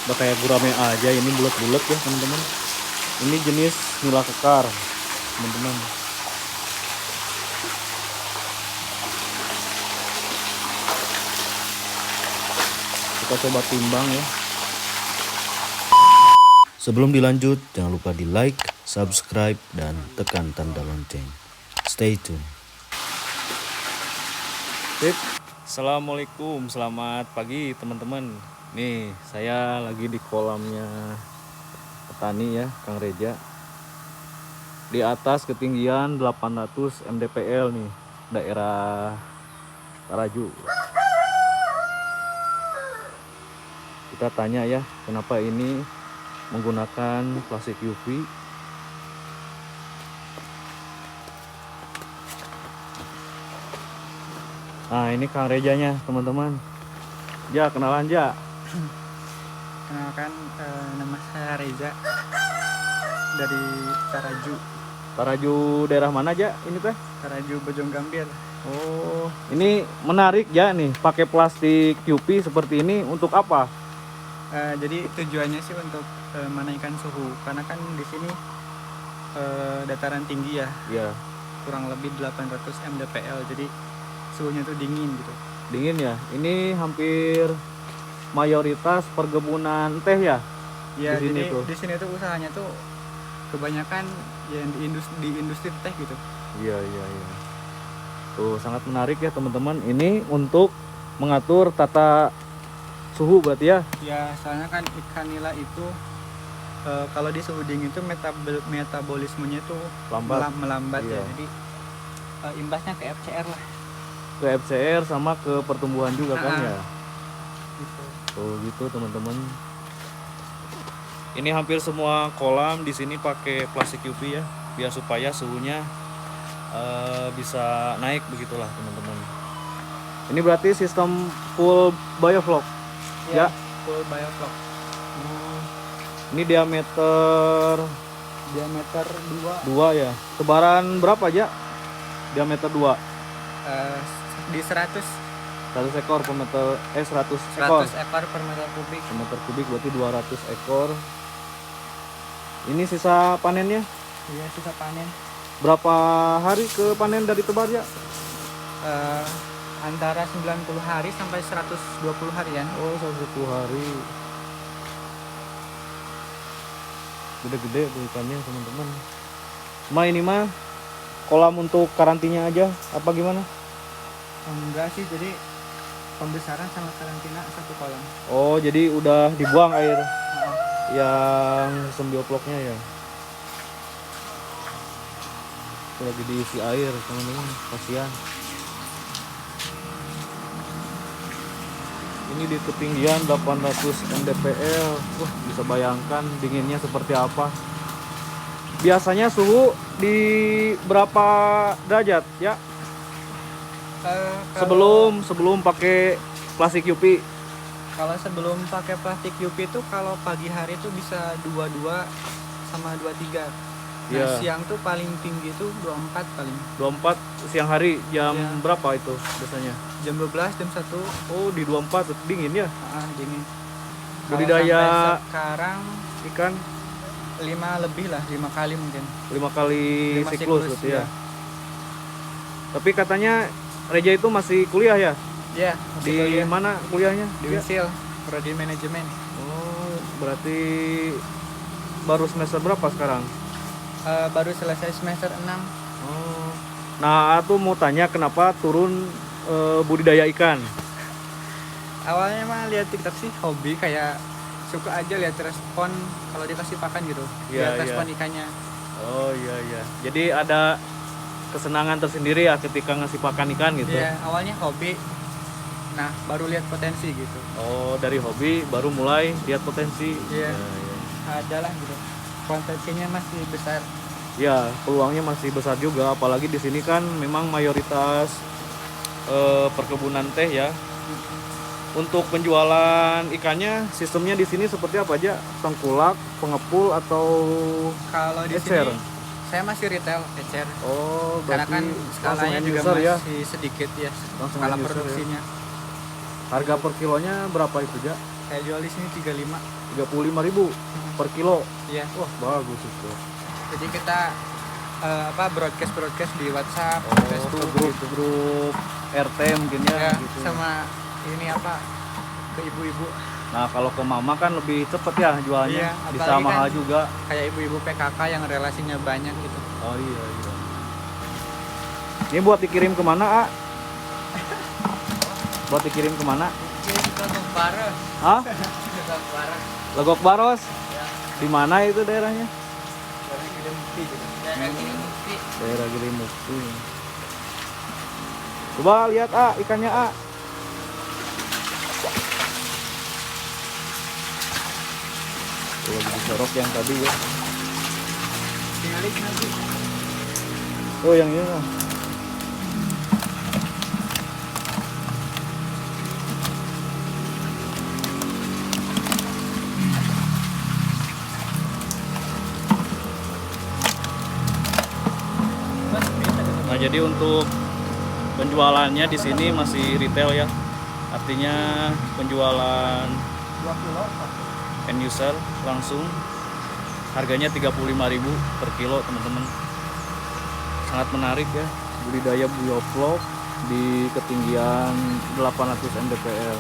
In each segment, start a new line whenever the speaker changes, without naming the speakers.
Udah kayak gurame aja, ini bulat-bulat ya teman-teman. Ini jenis nila kekar teman-teman. Kita coba timbang ya. Sebelum dilanjut, jangan lupa di like, subscribe, dan tekan tanda lonceng. Stay tune. Sip. Assalamualaikum, selamat pagi teman-teman. Nih, saya lagi di kolamnya petani ya, Kang Reja. Di atas ketinggian 800 mdpl nih, daerah Taraju. Kita tanya ya, kenapa ini menggunakan plastik UV. Nah, ini Kang Rejanya teman-teman. Ja, kenalan Ja.
Kenalkan, nama saya Reza dari Taraju.
Taraju daerah mana Ja ini teh?
Taraju Bojong Gambir.
Oh, ini menarik ya nih, pakai plastik UV seperti ini untuk apa?
Jadi tujuannya sih untuk menaikkan suhu, karena kan di sini dataran tinggi ya,
Ya,
kurang lebih 800 mdpl, jadi suhunya tuh dingin gitu.
dingin ya. Ini hampir mayoritas perkebunan teh ya.
Ya,
Di sini
jadi
tuh.
di sini tuh usahanya tuh kebanyakan yang di industri teh gitu.
Iya, iya, iya. Tuh sangat menarik ya teman-teman. Ini untuk mengatur tata suhu berarti ya.
Ya, soalnya kan ikan nila itu kalau di suhu dingin itu metabolismenya tuh melambat
Iya.
ya. Jadi imbasnya ke FCR lah.
Ke FCR sama ke pertumbuhan juga kan ya.
Gitu.
Tuh gitu teman-teman. Ini hampir semua kolam di sini pakai plastik UV ya, biar supaya suhunya bisa naik begitulah teman-teman. Ini berarti sistem full biofloc. Ya.
Full biofloc.
Ini diameter
Diameter
2 ya. Sebaran berapa aja? Diameter 2.
2 di 100
ekor per meter 100 ekor.
100 ekor per meter kubik.
Meter kubik berarti 200 ekor. Ini sisa panennya
Iya, sisa panen.
berapa hari ke panen dari tebar ya?
Antara 90 hari sampai 120 harian.
Oh, 110 hari. Gede-gede tuh ikannya teman-teman. Ini mah kolam untuk karantina aja apa gimana?
Enggak sih, jadi pembesaran sama karantina satu kolam.
Oh, jadi udah dibuang air yang sistem bioploknya ya. Itu lagi diisi air teman-teman, kasihan. Ini di ketinggian 800 mdpl. Wah, bisa bayangkan dinginnya seperti apa. Biasanya suhu di berapa derajat ya? Sebelum pakai plastik UV.
Kalau sebelum pakai plastik UV itu kalau pagi hari itu bisa 22 sama 23. Nah,
Ya.
siang tuh paling tinggi tuh 24 paling.
24 siang hari jam
Ya.
berapa itu biasanya?
Jam 12, jam 1.
Oh, di 24 dingin ya.
Dingin.
Budidaya
Kalau sampai sekarang
ikan
5 lebih lah, 5 kali mungkin.
5 kali
5
siklus berarti ya.
ya.
Tapi katanya Reja itu masih kuliah ya?
Ya,
Di mana kuliahnya?
di Winsil, prodi manajemen.
Oh, berarti baru semester berapa sekarang?
Baru selesai semester 6.
Oh. Nah, aku mau tanya kenapa turun budidaya ikan?
Awalnya mah lihat TikTok sih hobi, kayak suka aja lihat respon kalau dikasih pakan gitu.
Iya,
Lihat respon
iya.
ikannya.
Oh iya iya. Jadi ada kesenangan tersendiri ya ketika ngasih pakan ikan gitu.
Iya, awalnya hobi. Nah, baru lihat potensi gitu.
Oh, dari hobi baru mulai lihat potensi.
Iya.
Ya, ya.
Adalah gitu. Potensinya masih besar.
Ya, peluangnya masih besar juga, apalagi di sini kan memang mayoritas perkebunan teh ya. Untuk penjualan ikannya, sistemnya di sini seperti apa aja? Tengkulak, pengepul atau
Kalau di
ecer?
sini saya masih retail ecer.
Oh,
Karena
berarti
kan skalanya
langsung
juga
end user ya?
masih sedikit ya.
Langsung
Skala
end user ya.
produksinya.
Harga per kilonya berapa itu, Ja?
Saya jual di sini 35.
35.000 per kilo.
Iya.
Wah, bagus itu.
Jadi kita broadcast di WhatsApp,
Oh,
Facebook
ke
gitu.
grup RT mungkin ya,
Ya,
gitu.
sama ini ke ibu-ibu.
Nah, kalau ke mama kan lebih cepet ya jualnya.
Iya,
Bisa
apalagi
mahal
kan
juga.
kayak ibu-ibu PKK yang relasinya banyak gitu.
Oh iya, iya. Ini buat dikirim kemana, A? Buat dikirim kemana?
Legok Baros.
Hah?
Legok Baros.
Legok Baros?
Ya.
Di mana itu daerahnya?
Daerah Gede Mukti gitu. Daerah Gede Mukti.
Daerah Gede Mukti. Coba lihat, A, ikannya, A. Tuh, lagi disorok yang tadi ya.
Tinggalin nanti.
Oh, yang ini lah. Nah, jadi untuk penjualannya di sini masih retail ya. Artinya penjualan
2 kilo.
end user langsung. Harganya 35.000 per kilo, teman-teman. Sangat menarik ya. Budidaya bioflok di ketinggian 800 mdpl.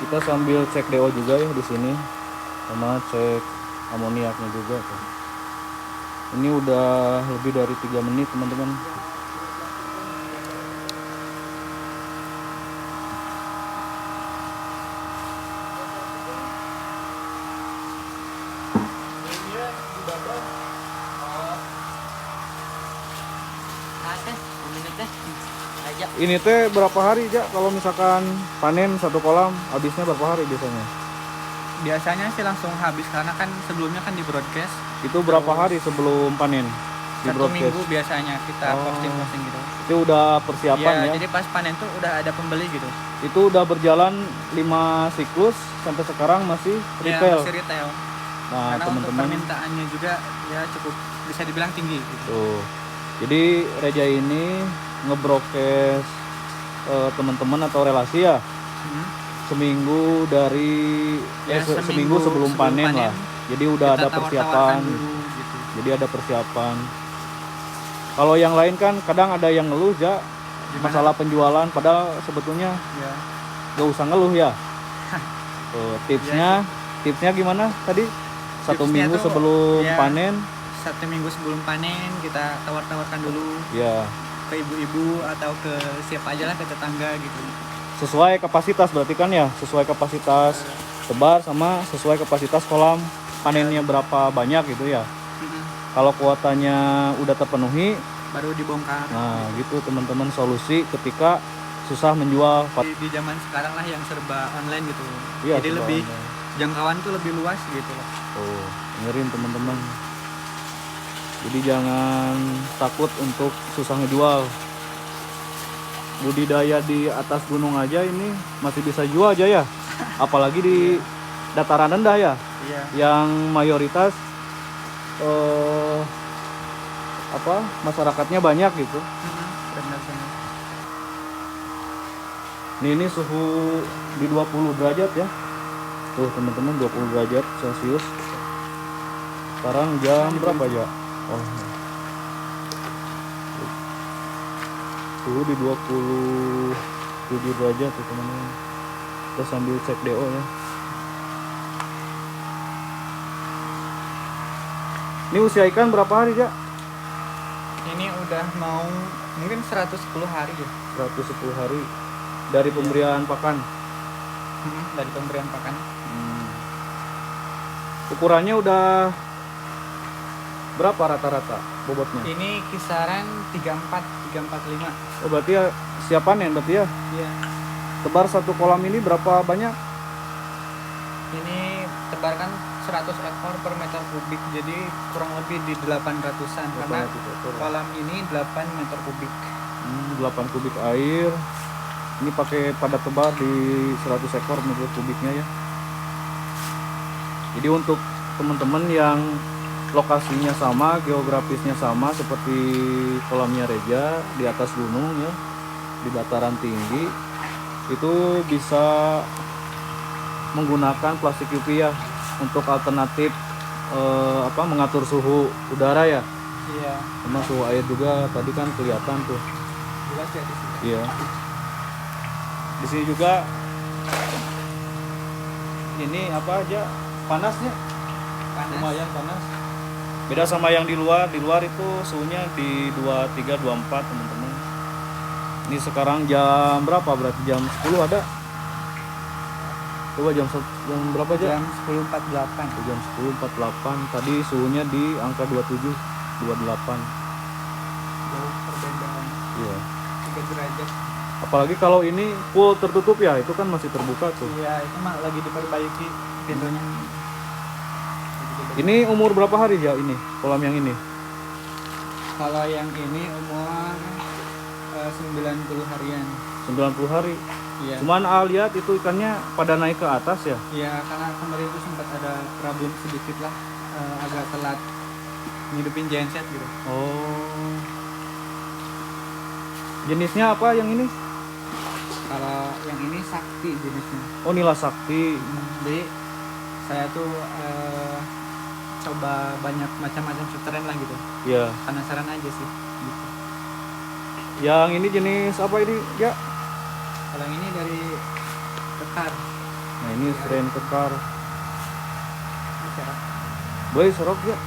Kita sambil cek DO juga ya di sini, sama cek amoniaknya juga tuh. Ini udah lebih dari 3 menit, teman-teman. Ini teh berapa hari, Jak? Kalau misalkan panen satu kolam, habisnya berapa hari biasanya?
Biasanya sih langsung habis karena kan sebelumnya kan di broadcast.
Itu berapa hari sebelum panen? Di
1 minggu biasanya kita
Oh.
posting gitu.
Itu udah persiapan
Iya,
ya?
jadi pas panen tuh udah ada pembeli gitu.
Itu udah berjalan 5 siklus sampai sekarang masih
Iya,
retail.
masih retail.
Nah,
Karena untuk
teman-teman,
permintaannya juga ya cukup bisa dibilang tinggi gitu.
tuh. Jadi Reja ini ngebrokes teman-teman atau relasi ya seminggu dari
Ya,
seminggu sebelum panen lah. Jadi udah
Kita
ada persiapan.
dulu gitu.
Jadi ada persiapan. Kalau yang lain kan kadang ada yang ngeluh ya
Gimana?
masalah penjualan, padahal sebetulnya
Ya.
gak usah ngeluh ya. Tuh, tipsnya gimana tadi? 1
Tipsnya
minggu
tuh,
sebelum
ya,
panen
1 minggu sebelum panen kita tawar-tawarkan dulu
ya
ke ibu-ibu atau ke siapa aja lah, ke tetangga gitu.
sesuai kapasitas, berarti kan ya sesuai kapasitas tebar sama sesuai kapasitas kolam panennya berapa banyak gitu ya. Kalau kuotanya udah terpenuhi,
Baru dibongkar.
nah gitu teman-teman solusi ketika susah menjual.
Di zaman sekarang lah yang serba online gitu.
Iya,
Jadi
serba
lebih
online.
jangkauan tuh lebih luas gitu loh.
Oh, dengerin teman-teman. Jadi jangan takut untuk susah ngejual. Budidaya di atas gunung aja ini masih bisa jual aja ya. Apalagi di dataran rendah ya,
Iya.
yang mayoritas masyarakatnya banyak gitu.
Benar-benar.
Ini suhu di 20 derajat ya. Tuh teman-teman, 20 derajat Celcius. Sekarang jam berapa ya? Oh. Suhu di 27 derajat tuh teman-teman. Kita sambil cek DO ya. Ini usia ikan berapa hari, Jak?
Ini udah mau mungkin 110 hari ya.
110 hari dari pemberian pakan.
Dari pemberian pakan.
Ukurannya udah berapa rata-rata bobotnya?
Ini kisaran 34, 345.
Oh, berarti ya siap panen berarti ya.
Iya.
Tebar satu kolam ini berapa banyak?
Ini tebarkan 100 ekor per meter kubik, jadi kurang lebih di 800-an karena
800 ekor.
kolam ini 8 meter kubik.
8 kubik air Ini pakai padat tebar di 100 ekor meter kubiknya ya. Jadi untuk teman-teman yang lokasinya sama, geografisnya sama seperti kolamnya Reja di atas gunung ya, di dataran tinggi, itu bisa menggunakan plastik UV ya untuk alternatif mengatur suhu udara ya.
Iya.
Sama suhu air juga tadi kan kelihatan tuh.
Jelas ya di sini.
Iya. Di sini juga ini apa aja panasnya,
Panas.
lumayan panas. Beda sama yang di luar itu suhunya di 23 24 teman-teman. Ini sekarang jam berapa, berarti jam 10 ada? Coba jam berapa aja?
Jam 10.48.
Jam 10.48. Tadi suhunya di angka 27 28.
Jauh perbedaan
Iya.
3 derajat.
Apalagi kalau ini full tertutup ya, itu kan masih terbuka tuh.
Iya, itu mah lagi diperbaiki pintunya.
Ini umur berapa hari ya ini kolam yang ini?
Kalau yang ini umur 90 harian.
90 hari.
Iya.
Cuman lihat itu ikannya pada naik ke atas ya.
Iya, karena kemarin itu sempat ada problem sedikit lah, agak telat ngidupin genset gitu.
Oh. Jenisnya apa yang ini?
Kalau yang ini sakti jenisnya.
Oh, nila sakti.
Jadi saya tuh coba banyak macam-macam suteren lah gitu.
Ya.
Penasaran aja sih. Gitu.
Yang ini jenis apa ini ya?
Kalau yang ini dari Kekar.
Nah ini strain Kekar.
Bisa.
Boleh serok ya?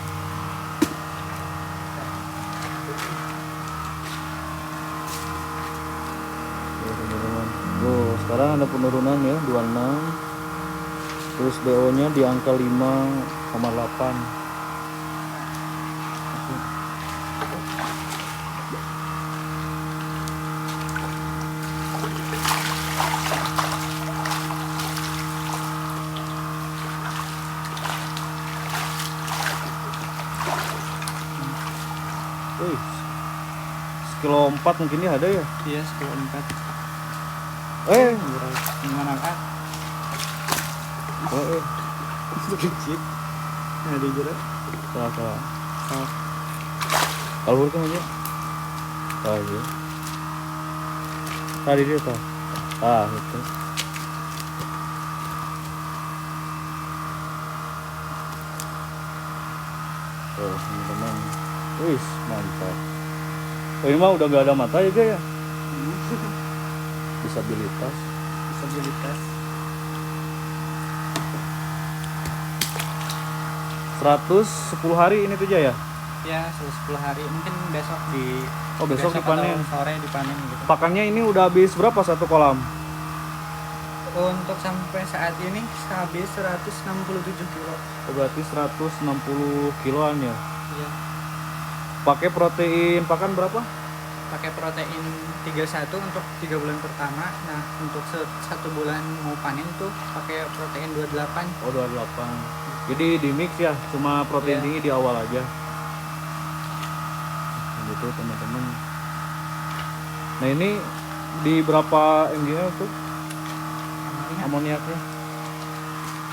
Oke, teman-teman. Tuh, sekarang ada penurunan ya 26. Terus BO nya di angka 5,8. Wih, sekilo 4 mungkin ya ada ya?
Iya, 10.4. Gimana Kak? Sedikit. Nah, di jerat.
Salah.
Oh.
Kalau kan aja. Aja. Tadi dia tuh. Itu. Oh, teman-teman. Wih, mantap. Oh, ini mah udah gak ada mata ya, Jay, ya? Disabilitas. 110 hari ini tuh Jay ya?
Ya, 10 hari. Mungkin besok
Besok dipanen.
atau sore dipanen gitu.
Pakannya ini udah habis berapa satu kolam?
Untuk sampai saat ini habis 167 kilo.
Oh, berarti 160 kiloan ya.
Iya.
Pakai protein pakan berapa?
Pakai protein 31 untuk 3 bulan pertama. Nah, untuk 1 bulan mau panen tuh pakai protein 28.
Oh, 28. Jadi di mix ya, cuma protein
Iya.
tinggi di awal aja. Gitu teman-teman. Nah, ini di berapa mgl tuh amoniaknya?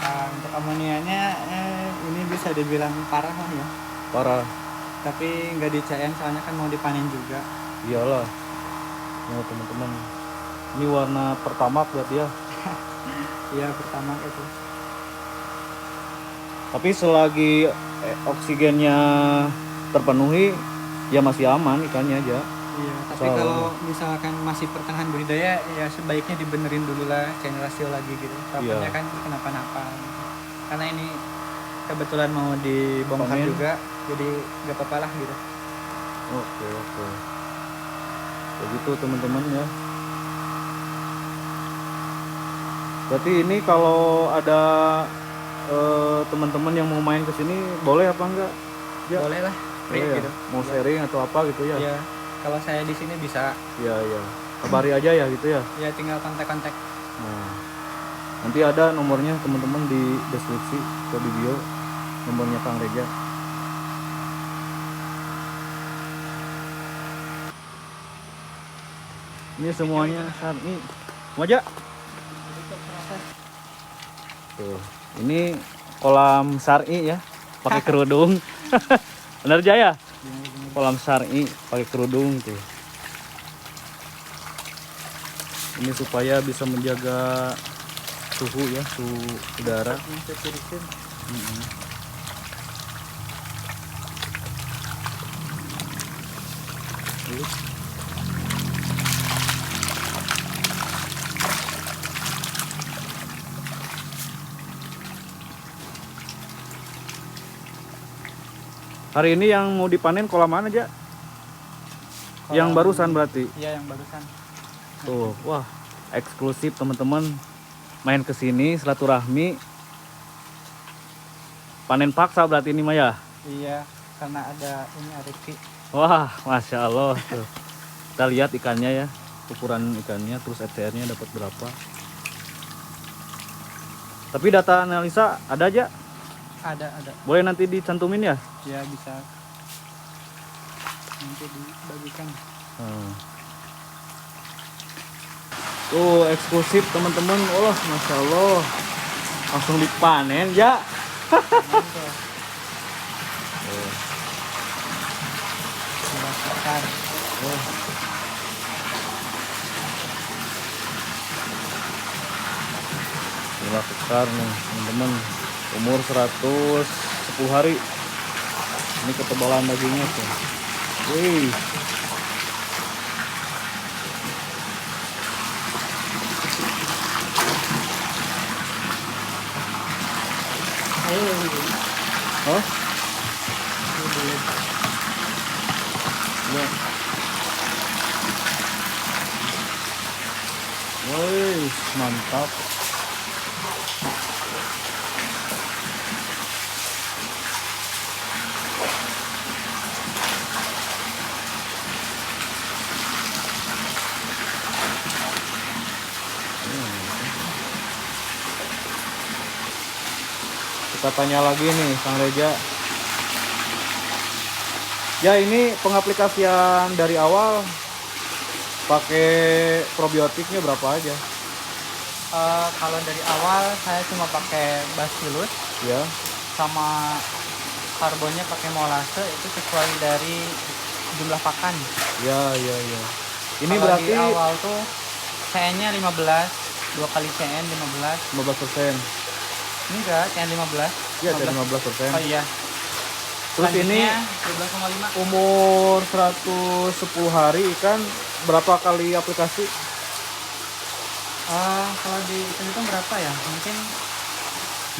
Nah, untuk amonianya ini bisa dibilang parah lah ya.
Parah.
Tapi nggak dicayain soalnya kan mau dipanen juga.
Iyalah. Nah, teman-teman. Ini warna pertama berarti ya.
Iya, pertama itu.
Tapi selagi oksigennya terpenuhi ya masih aman ikannya aja.
Iya, tapi kalau misalkan masih pertengahan budidaya ya sebaiknya dibenerin dulu lah chain rasio lagi gitu. Takutnya kan kenapa-napa. Karena ini kebetulan mau dibongkar
Panen.
juga, jadi gak apa-apa lah gitu.
Oke. Begitu teman-teman ya. Berarti ini kalau ada teman-teman yang mau main ke sini boleh apa enggak? Ya.
Boleh lah, free
Boleh ya?
gitu.
Mau sharing atau apa gitu ya?
Iya, kalau saya di sini bisa.
Iya. Kabari aja ya gitu ya.
Ya tinggal kontak-kontak.
Nah, nanti ada nomornya teman-teman di deskripsi atau di bio, nomornya Kang Reja. Ini semuanya saat ini Aja. Tuh, ini kolam syar'i ya, pakai kerudung. Bener Jaya? Kolam syar'i pakai kerudung tuh. Ini supaya bisa menjaga suhu ya, suhu udara. Hari ini yang mau dipanen kolam mana aja? Yang barusan berarti?
Iya, yang barusan.
Tuh, wah eksklusif teman-teman. Main ke sini silaturahmi. Panen paksa berarti ini Maya?
Iya, karena ada ini Arifki.
Wah, Masya Allah tuh. Kita lihat ikannya ya, ukuran ikannya, terus FCR-nya dapat berapa. Tapi data analisa ada aja?
Ada.
Boleh nanti dicantumin ya?
Ya, bisa. Nanti dibagikan.
Tuh eksklusif teman-teman. Oh, Masya Allah. Langsung dipanen ya.
Dirasakan.
Nila kekar nih teman-teman, umur 110 hari. Ini ketebalan dagingnya tuh. Wih. Hah? Ya. Wih, mantap. Kita tanya lagi nih Kang Reja. Ya ini pengaplikasian dari awal pakai probiotiknya berapa aja?
Kalau dari awal saya cuma pakai Bacillus
Ya.
sama karbonnya pakai molase, itu sesuai dari jumlah pakan.
Ya. Ini
Kalau
berarti
di awal tuh CN-nya 15, 2 kali CN 15.
15%.
Enggak, CN 15.
Iya, ada 15%.
Oh iya.
Terus ini
Selanjutnya 12,5.
umur 110 hari ikan berapa kali aplikasi?
Kalau dihitung berapa ya? Mungkin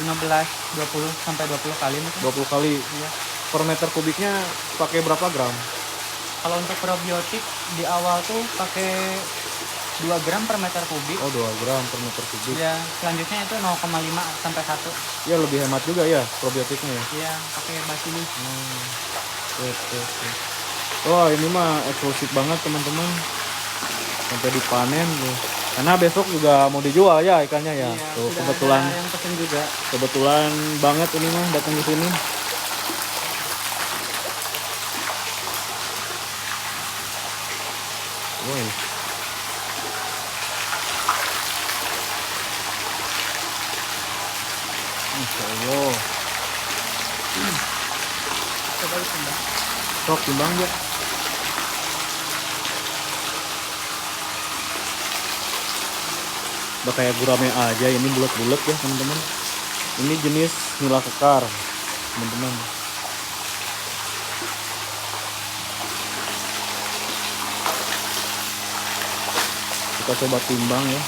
15, 20 sampai 20 kali mungkin.
20 kali.
Iya.
Per meter kubiknya pakai berapa gram?
Kalau untuk probiotik di awal tuh pakai 2 gram per meter kubik.
Oh, 2 gram per meter kubik.
Ya, selanjutnya itu 0,5 sampai 1.
Ya lebih hemat juga ya probiotiknya ya.
Iya, pakai Bacillus.
Oke. Wah, ini mah eksklusif banget teman-teman. Sampai dipanen tuh. Karena besok juga mau dijual ya ikannya ya.
Iya,
Tuh
sudah
kebetulan
ada yang pesen juga.
kebetulan banget ini mah datang ke sini. Woi. Masya Allah.
Coba ditimbang.
Sok timbang ya. Udah kayak gurame aja, ini bulat-bulat ya teman-teman. Ini jenis nila kekar teman-teman. Kita coba timbang ya.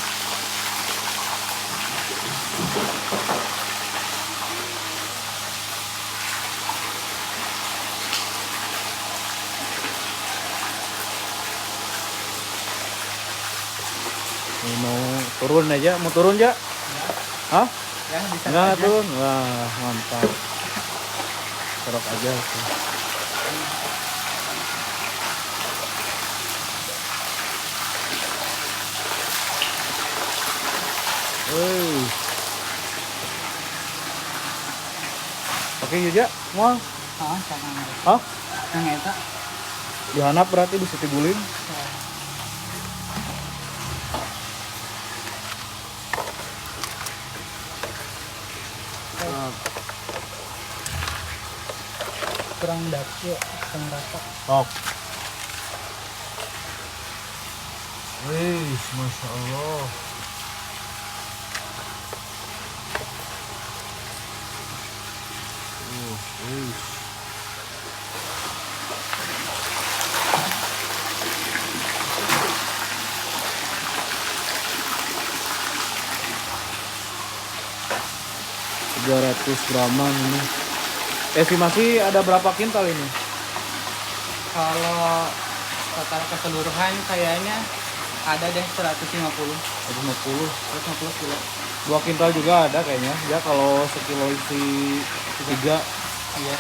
Ini mau turun aja, mau turun ya? Hah?
Ya, bisa
Enggak
aja.
turun? Wah, mantap. Serok aja tuh. Woi. Oke Yuja, mau?
Sama.
Hah?
Yang eta.
Dihanap berarti di situ guling.
kurang dapet kurang rata.
Tok. Wih, masya Allah. Wih. $300 ini. Estimasi ada berapa kintal ini?
Kalau total keseluruhan kayaknya ada deh 150 kilo.
2 kintal juga ada kayaknya. Ya kalau sekilo isi 3.
Iya.